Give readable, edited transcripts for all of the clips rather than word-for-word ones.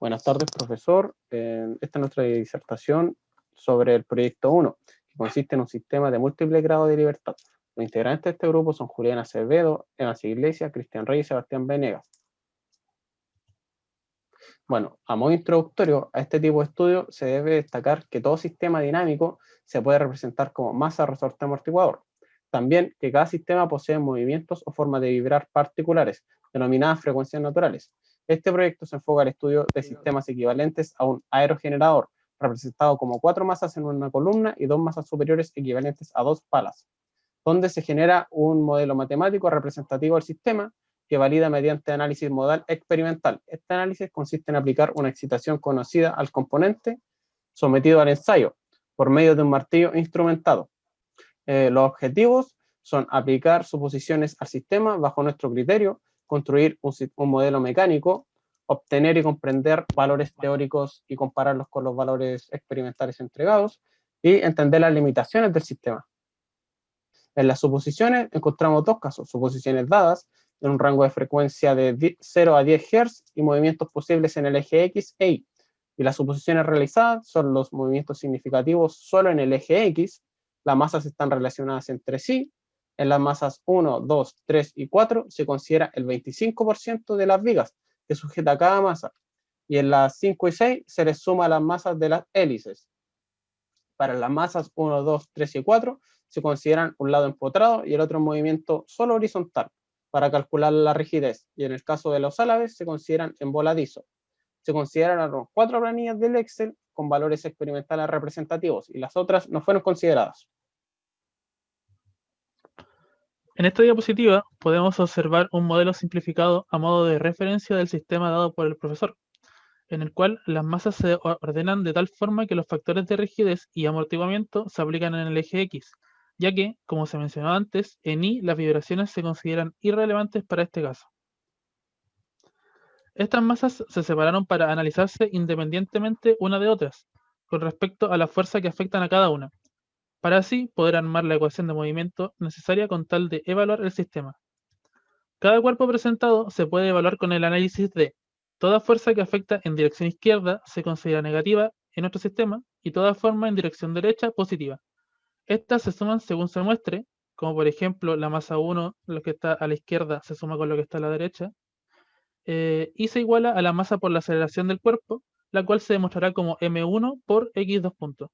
Buenas tardes, profesor. Esta es nuestra disertación sobre el proyecto 1, que consiste en un sistema de múltiples grados de libertad. Los integrantes de este grupo son Julián Acevedo, Evans Iglesias, Cristian Reyes y Sebastián Venegas. Bueno, a modo introductorio a este tipo de estudio se debe destacar que todo sistema dinámico se puede representar como masa, resorte, amortiguador. También que cada sistema posee movimientos o formas de vibrar particulares, denominadas frecuencias naturales. Este proyecto se enfoca al estudio de sistemas equivalentes a un aerogenerador, representado como 4 masas en una columna y 2 masas superiores equivalentes a 2 palas, donde se genera un modelo matemático representativo del sistema que valida mediante análisis modal experimental. Este análisis consiste en aplicar una excitación conocida al componente sometido al ensayo por medio de un martillo instrumentado. Los objetivos son aplicar suposiciones al sistema bajo nuestro criterio, construir un modelo mecánico, obtener y comprender valores teóricos y compararlos con los valores experimentales entregados, y entender las limitaciones del sistema. En las suposiciones encontramos dos casos: suposiciones dadas en un rango de frecuencia de 0 a 10 Hz y movimientos posibles en el eje X e Y. Y las suposiciones realizadas son los movimientos significativos solo en el eje X. Las masas están relacionadas entre sí. En las masas 1, 2, 3 y 4 se considera el 25% de las vigas que sujeta cada masa. Y en las 5 y 6 se les suma las masas de las hélices. Para las masas 1, 2, 3 y 4 se consideran un lado empotrado y el otro en movimiento solo horizontal para calcular la rigidez, y en el caso de los álabes se consideran en voladizo. Se consideraron 4 planillas del Excel con valores experimentales representativos y las otras no fueron consideradas. En esta diapositiva podemos observar un modelo simplificado a modo de referencia del sistema dado por el profesor, en el cual las masas se ordenan de tal forma que los factores de rigidez y amortiguamiento se aplican en el eje X, ya que, como se mencionó antes, en Y las vibraciones se consideran irrelevantes para este caso. Estas masas se separaron para analizarse independientemente una de otras, con respecto a la fuerza que afectan a cada una, para así poder armar la ecuación de movimiento necesaria con tal de evaluar el sistema. Cada cuerpo presentado se puede evaluar con el análisis de toda fuerza que afecta en dirección izquierda se considera negativa en nuestro sistema y toda forma en dirección derecha positiva. Estas se suman según se muestre, como por ejemplo la masa 1, lo que está a la izquierda se suma con lo que está a la derecha, y se iguala a la masa por la aceleración del cuerpo, la cual se demostrará como m1 por x2 puntos.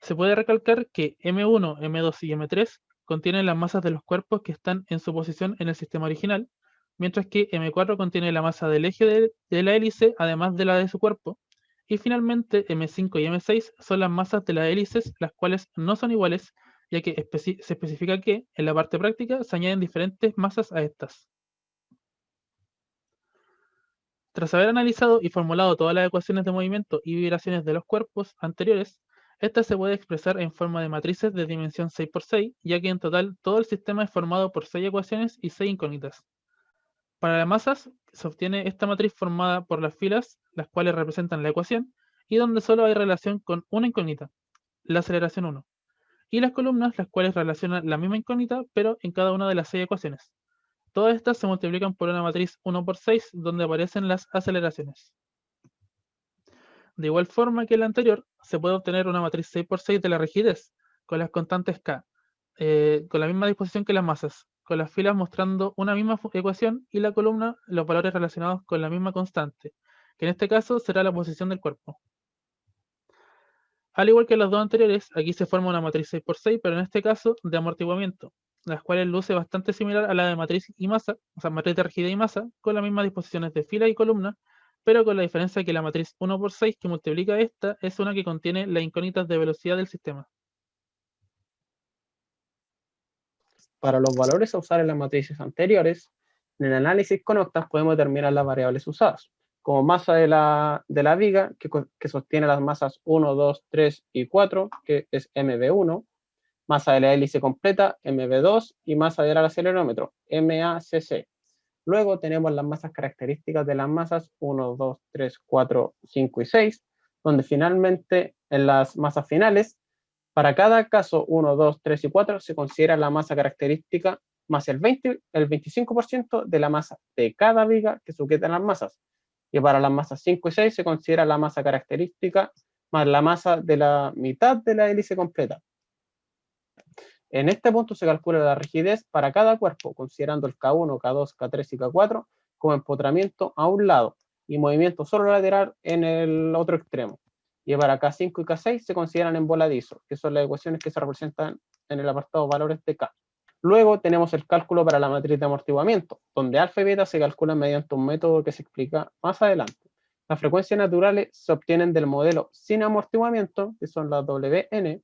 Se puede recalcar que m1, m2 y m3 contienen las masas de los cuerpos que están en su posición en el sistema original, mientras que m4 contiene la masa del eje de la hélice, además de la de su cuerpo, y finalmente m5 y m6 son las masas de las hélices, las cuales no son iguales, ya que se especifica que, en la parte práctica, se añaden diferentes masas a estas. Tras haber analizado y formulado todas las ecuaciones de movimiento y vibraciones de los cuerpos anteriores, esta se puede expresar en forma de matrices de dimensión 6×6, ya que en total todo el sistema es formado por 6 ecuaciones y 6 incógnitas. Para las masas, se obtiene esta matriz formada por las filas, las cuales representan la ecuación, y donde solo hay relación con una incógnita, la aceleración 1, y las columnas, las cuales relacionan la misma incógnita, pero en cada una de las 6 ecuaciones. Todas estas se multiplican por una matriz 1×6, donde aparecen las aceleraciones. De igual forma que la anterior, se puede obtener una matriz 6×6 de la rigidez, con las constantes K, con la misma disposición que las masas, con las filas mostrando una misma ecuación y la columna los valores relacionados con la misma constante, que en este caso será la posición del cuerpo. Al igual que las dos anteriores, aquí se forma una matriz 6×6, pero en este caso de amortiguamiento, las cuales luce bastante similar a la de matriz y masa, o sea, matriz de rigidez y masa, con las mismas disposiciones de fila y columna, pero con la diferencia que la matriz 1×6 que multiplica esta es una que contiene las incógnitas de velocidad del sistema. Para los valores a usar en las matrices anteriores, en el análisis con octas podemos determinar las variables usadas, como masa de la viga, que sostiene las masas 1, 2, 3 y 4, que es MB1, masa de la hélice completa, MB2, y masa del acelerómetro, MACC. Luego tenemos las masas características de las masas 1, 2, 3, 4, 5 y 6, donde finalmente en las masas finales, para cada caso 1, 2, 3 y 4 se considera la masa característica más el 25% de la masa de cada viga que sujeta las masas. Y para las masas 5 y 6 se considera la masa característica más la masa de la mitad de la hélice completa. En este punto se calcula la rigidez para cada cuerpo, considerando el K1, K2, K3 y K4 como empotramiento a un lado y movimiento solo lateral en el otro extremo. Y para K5 y K6 se consideran en voladizo, que son las ecuaciones que se representan en el apartado valores de K. Luego tenemos el cálculo para la matriz de amortiguamiento, donde alfa y beta se calculan mediante un método que se explica más adelante. Las frecuencias naturales se obtienen del modelo sin amortiguamiento, que son las WN,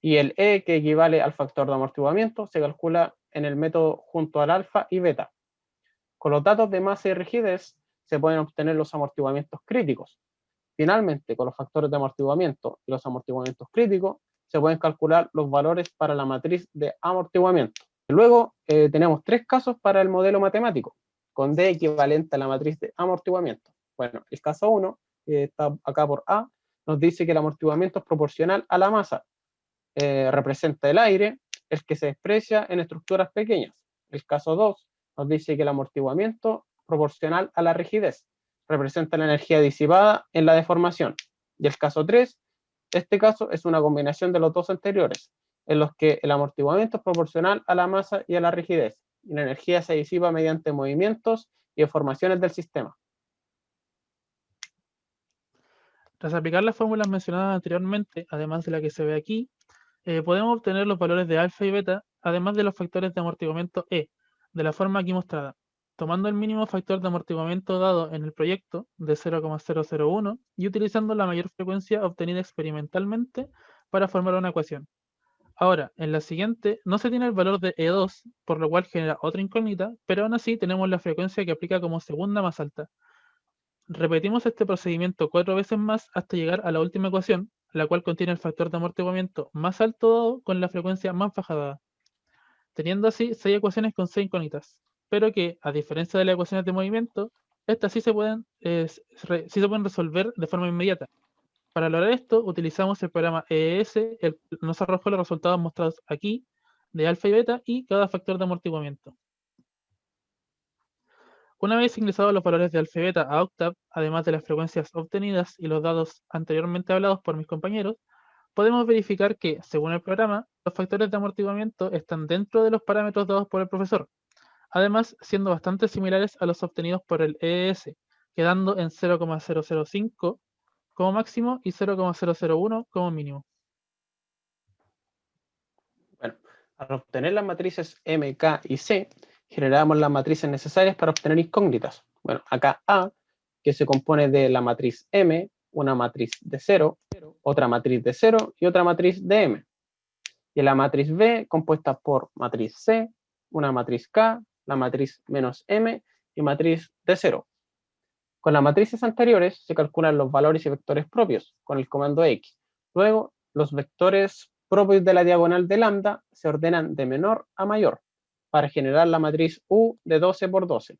y el E, que equivale al factor de amortiguamiento, se calcula en el método junto al alfa y beta. Con los datos de masa y rigidez se pueden obtener los amortiguamientos críticos. Finalmente, con los factores de amortiguamiento y los amortiguamientos críticos, se pueden calcular los valores para la matriz de amortiguamiento. Luego tenemos tres casos para el modelo matemático, con D equivalente a la matriz de amortiguamiento. Bueno, el caso 1, que está acá por A, nos dice que el amortiguamiento es proporcional a la masa. Representa el aire, el que se desprecia en estructuras pequeñas. El caso 2 nos dice que el amortiguamiento proporcional a la rigidez representa la energía disipada en la deformación. Y el caso 3, este caso es una combinación de los dos anteriores, en los que el amortiguamiento es proporcional a la masa y a la rigidez, y la energía se disipa mediante movimientos y deformaciones del sistema. Tras aplicar las fórmulas mencionadas anteriormente, además de la que se ve aquí, podemos obtener los valores de alfa y beta, además de los factores de amortiguamiento E, de la forma aquí mostrada, tomando el mínimo factor de amortiguamiento dado en el proyecto de 0,001 y utilizando la mayor frecuencia obtenida experimentalmente para formar una ecuación. Ahora, en la siguiente no se tiene el valor de E2, por lo cual genera otra incógnita, pero aún así tenemos la frecuencia que aplica como segunda más alta. Repetimos este procedimiento 4 veces más hasta llegar a la última ecuación, la cual contiene el factor de amortiguamiento más alto dado con la frecuencia más baja dada, teniendo así 6 ecuaciones con 6 incógnitas, pero que, a diferencia de las ecuaciones de movimiento, estas sí se pueden resolver de forma inmediata. Para lograr esto, utilizamos el programa EES, el cual nos arrojó los resultados mostrados aquí, de alfa y beta, y cada factor de amortiguamiento. Una vez ingresados los valores de alfa y beta a Octave, además de las frecuencias obtenidas y los datos anteriormente hablados por mis compañeros, podemos verificar que, según el programa, los factores de amortiguamiento están dentro de los parámetros dados por el profesor, además siendo bastante similares a los obtenidos por el EES, quedando en 0,005 como máximo y 0,001 como mínimo. Bueno, al obtener las matrices M, K y C, generamos las matrices necesarias para obtener incógnitas. Bueno, acá A, que se compone de la matriz M, una matriz de 0, otra matriz de 0 y otra matriz de M. Y la matriz B, compuesta por matriz C, una matriz K, la matriz menos M y matriz de 0. Con las matrices anteriores se calculan los valores y vectores propios con el comando X. Luego, los vectores propios de la diagonal de lambda se ordenan de menor a mayor para generar la matriz U de 12 por 12,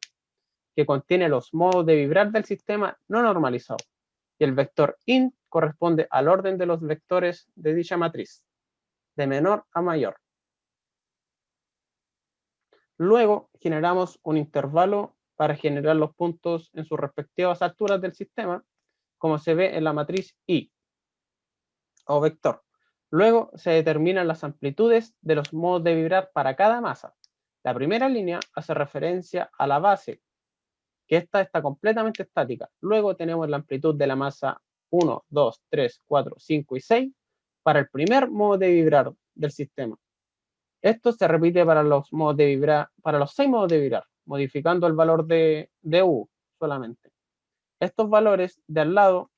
que contiene los modos de vibrar del sistema no normalizado. Y el vector int corresponde al orden de los vectores de dicha matriz, de menor a mayor. Luego generamos un intervalo para generar los puntos en sus respectivas alturas del sistema, como se ve en la matriz I, o vector. Luego se determinan las amplitudes de los modos de vibrar para cada masa. La primera línea hace referencia a la base, que esta está completamente estática. Luego tenemos la amplitud de la masa 1, 2, 3, 4, 5 y 6 para el primer modo de vibrar del sistema. Esto se repite para los modos de vibrar, para los 6 modos de vibrar, modificando el valor de U solamente. Estos valores de al lado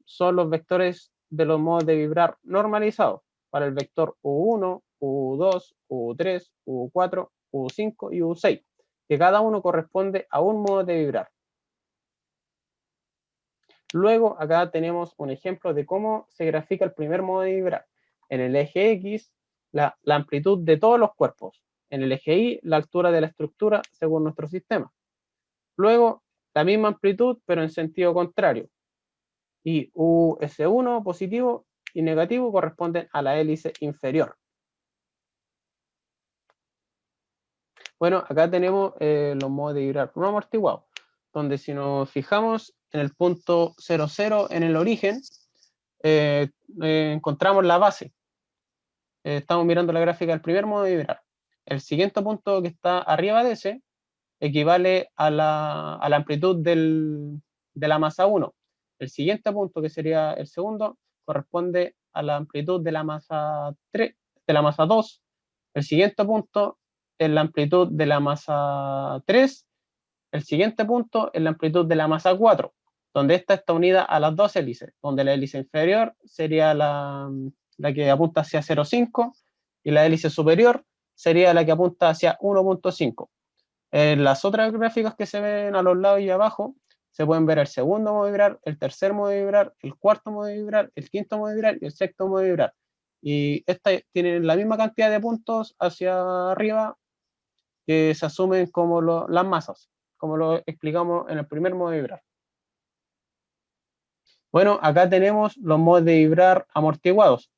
son los vectores de los modos de vibrar normalizados para el vector U1, U2, U3, U4, U5 y U6, que cada uno corresponde a un modo de vibrar. Luego acá tenemos un ejemplo de cómo se grafica el primer modo de vibrar. En el eje X, la amplitud de todos los cuerpos. En el eje Y, la altura de la estructura según nuestro sistema. Luego, la misma amplitud, pero en sentido contrario. Y US1 positivo y negativo corresponden a la hélice inferior. Bueno, acá tenemos los modos de vibrar no amortiguados, donde si nos fijamos en el punto 00 en el origen, encontramos la base. Estamos mirando la gráfica del primer modo de vibrar. El siguiente punto que está arriba de ese equivale a la amplitud de la masa 1. El siguiente punto, que sería el segundo, corresponde a la amplitud de la masa 3, de la masa 2. El siguiente punto es la amplitud de la masa 3. El siguiente punto es la amplitud de la masa 4, donde esta está unida a las dos hélices, donde la hélice inferior sería la que apunta hacia 0,5 y la hélice superior sería la que apunta hacia 1,5. En las otras gráficas que se ven a los lados y abajo, se pueden ver el segundo modo de vibrar, el tercer modo de vibrar, el cuarto modo de vibrar, el quinto modo de vibrar y el sexto modo de vibrar. Y estas tienen la misma cantidad de puntos hacia arriba que se asumen como las masas, como lo explicamos en el primer modo de vibrar. Bueno, acá tenemos los modos de vibrar amortiguados,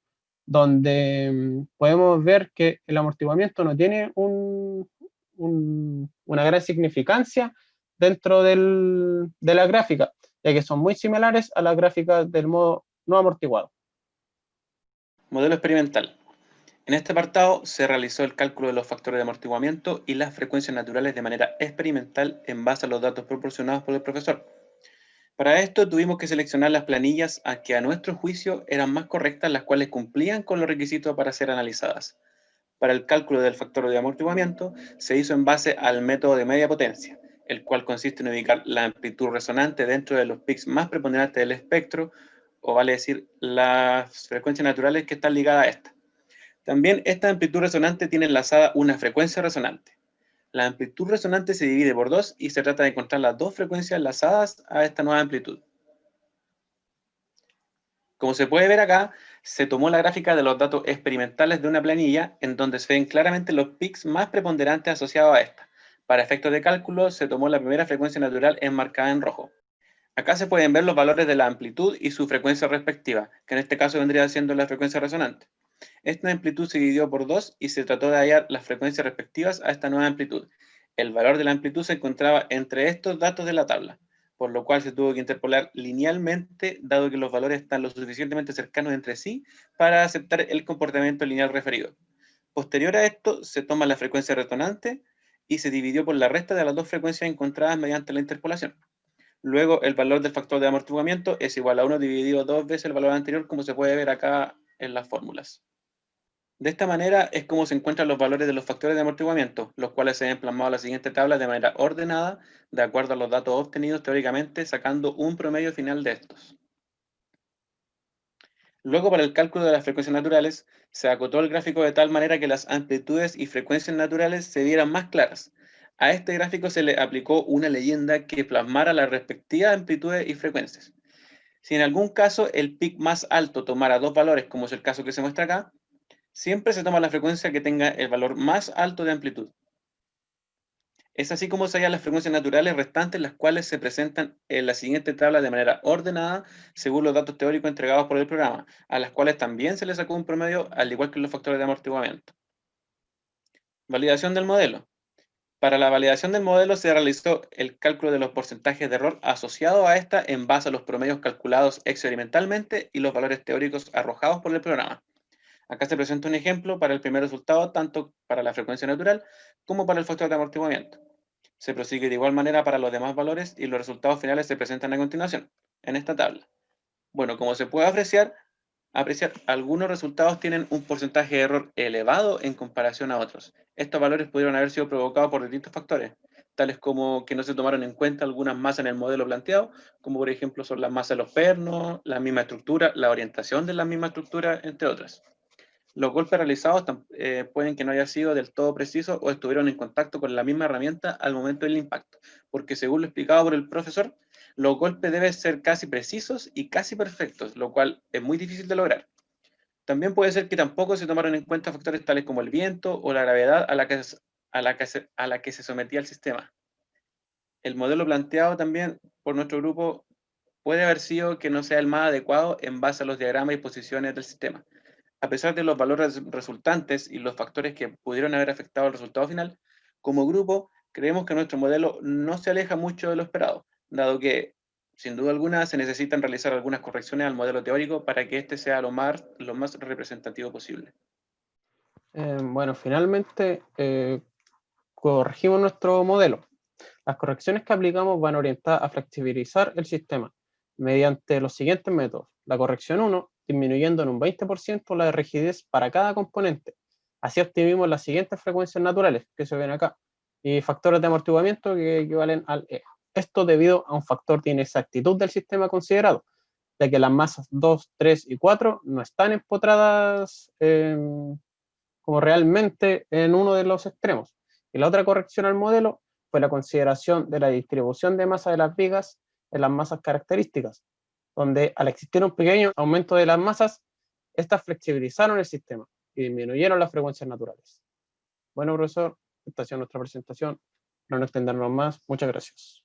donde podemos ver que el amortiguamiento no tiene una gran significancia dentro de la gráfica, ya que son muy similares a las gráficas del modo no amortiguado. Modelo experimental. En este apartado se realizó el cálculo de los factores de amortiguamiento y las frecuencias naturales de manera experimental en base a los datos proporcionados por el profesor. Para esto tuvimos que seleccionar las planillas que a nuestro juicio eran más correctas, las cuales cumplían con los requisitos para ser analizadas. Para el cálculo del factor de amortiguamiento se hizo en base al método de media potencia, el cual consiste en ubicar la amplitud resonante dentro de los pics más preponderantes del espectro, o vale decir, las frecuencias naturales que están ligadas a esta. También esta amplitud resonante tiene enlazada una frecuencia resonante. La amplitud resonante se divide por 2 y se trata de encontrar las dos frecuencias enlazadas a esta nueva amplitud. Como se puede ver acá, se tomó la gráfica de los datos experimentales de una planilla en donde se ven claramente los pics más preponderantes asociados a esta. Para efectos de cálculo, se tomó la primera frecuencia natural enmarcada en rojo. Acá se pueden ver los valores de la amplitud y su frecuencia respectiva, que en este caso vendría siendo la frecuencia resonante. Esta amplitud se dividió por 2 y se trató de hallar las frecuencias respectivas a esta nueva amplitud. El valor de la amplitud se encontraba entre estos datos de la tabla, por lo cual se tuvo que interpolar linealmente, dado que los valores están lo suficientemente cercanos entre sí para aceptar el comportamiento lineal referido. Posterior a esto, se toma la frecuencia resonante y se dividió por la resta de las dos frecuencias encontradas mediante la interpolación. Luego, el valor del factor de amortiguamiento es igual a 1 dividido 2 veces el valor anterior, como se puede ver acá en las fórmulas. De esta manera es como se encuentran los valores de los factores de amortiguamiento, los cuales se ven plasmados en la siguiente tabla de manera ordenada, de acuerdo a los datos obtenidos teóricamente, sacando un promedio final de estos. Luego, para el cálculo de las frecuencias naturales, se acotó el gráfico de tal manera que las amplitudes y frecuencias naturales se vieran más claras. A este gráfico se le aplicó una leyenda que plasmara las respectivas amplitudes y frecuencias. Si en algún caso el pic más alto tomara dos valores, como es el caso que se muestra acá, siempre se toma la frecuencia que tenga el valor más alto de amplitud. Es así como se hallan las frecuencias naturales restantes, las cuales se presentan en la siguiente tabla de manera ordenada, según los datos teóricos entregados por el programa, a las cuales también se le sacó un promedio, al igual que los factores de amortiguamiento. Validación del modelo. Para la validación del modelo se realizó el cálculo de los porcentajes de error asociados a esta en base a los promedios calculados experimentalmente y los valores teóricos arrojados por el programa. Acá se presenta un ejemplo para el primer resultado, tanto para la frecuencia natural como para el factor de amortiguamiento. Se prosigue de igual manera para los demás valores y los resultados finales se presentan a continuación, en esta tabla. Bueno, como se puede apreciar, algunos resultados tienen un porcentaje de error elevado en comparación a otros. Estos valores pudieron haber sido provocados por distintos factores, tales como que no se tomaron en cuenta algunas masas en el modelo planteado, como por ejemplo son las masas de los pernos, la misma estructura, la orientación de la misma estructura, entre otras. Los golpes realizados pueden que no hayan sido del todo precisos o estuvieron en contacto con la misma herramienta al momento del impacto, porque según lo explicado por el profesor, los golpes deben ser casi precisos y casi perfectos, lo cual es muy difícil de lograr. También puede ser que tampoco se tomaron en cuenta factores tales como el viento o la gravedad a la que se sometía el sistema. El modelo planteado también por nuestro grupo puede haber sido que no sea el más adecuado en base a los diagramas y posiciones del sistema. A pesar de los valores resultantes y los factores que pudieron haber afectado el resultado final, como grupo Creemos que nuestro modelo no se aleja mucho de lo esperado, dado que, sin duda alguna, se necesitan realizar algunas correcciones al modelo teórico para que éste sea lo más representativo posible. Bueno, finalmente corregimos nuestro modelo. Las correcciones que aplicamos van orientadas a flexibilizar el sistema mediante los siguientes métodos. La corrección 1, disminuyendo en un 20% la rigidez para cada componente. Así obtuvimos las siguientes frecuencias naturales que se ven acá y factores de amortiguamiento que equivalen al E. Esto debido a un factor de inexactitud del sistema considerado, ya que las masas 2, 3 y 4 no están empotradas como realmente en uno de los extremos. Y la otra corrección al modelo fue la consideración de la distribución de masa de las vigas en las masas características, donde al existir un pequeño aumento de las masas, estas flexibilizaron el sistema y disminuyeron las frecuencias naturales. Bueno, profesor, esta ha sido nuestra presentación. Para no extendernos más, muchas gracias.